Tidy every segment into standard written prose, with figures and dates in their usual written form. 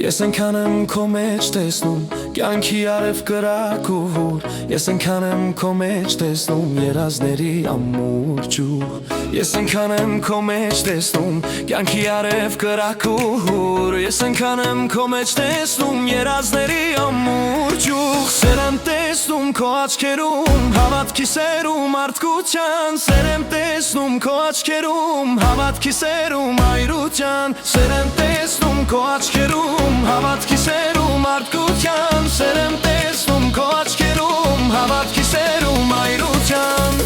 Ես ենքան եմ քո մեջ տեսնում կյանքի արև կրակ ու հուր Ես ենքան եմ քո մեջ տեսնում երազների ամուր ջուր Ես ենքան եմ քո մեջ տեսնում կյանքի արև կրակ ու հուր Ես ենքան եմ քո մեջ տեսնում երազների ամուր ջուր Սեր եմ տեսնում քո աչքերում հավատքի սերում արտկության Սեր եմ տեսնում քո աչքերում հավատքի սերում այրության Սեր եմ տեսնում քո աչքերում հավատքի սերում արտկության Սեր եմ տեսնում քո աչքերում հավատքի սերում այրության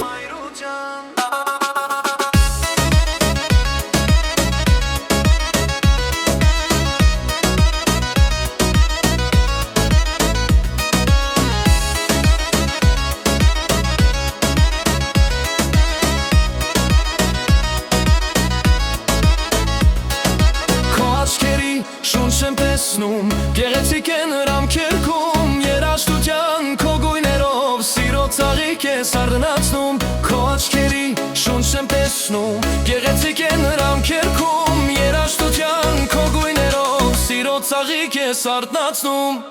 Շունչ եմ տեսնում, գեղեցիկ են հրամքերքում Երաժշտության քո գույներով սիրո ծաղիկ ես արտնացնում Քո աչքերի շունչ եմ տեսնում, գեղեցիկ են հրամքերքում Երաժշտության քո գույներով սիրո ծաղիկ ես արտնացնում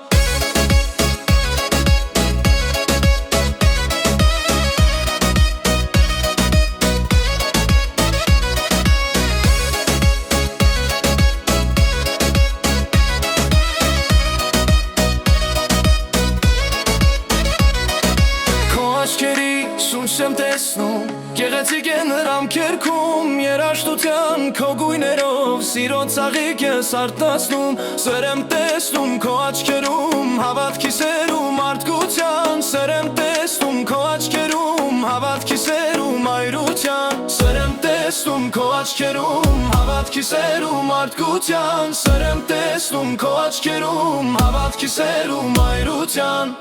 Շունչ եմ տեսնում, գեղեցիկ են հրամքերքում Երաժշտության քո գույներով սիրո ծաղիկ ես արտնացնում Սեր եմ տեսնում քո աչքերում հավատքի սերում արտկության Սեր եմ տեսնում քո աչքերում հավատքի սերում այրության Սեր եմ տեսնում քո աչքերում հավատքի սերում արտկության Սեր եմ տեսնում քո աչքերում հավատքի սերում այրության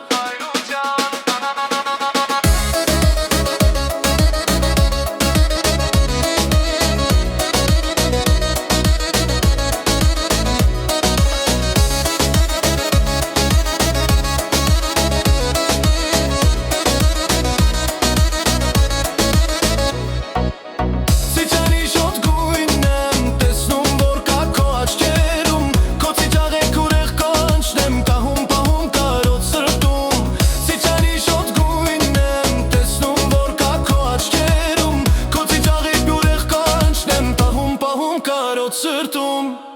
Սրտում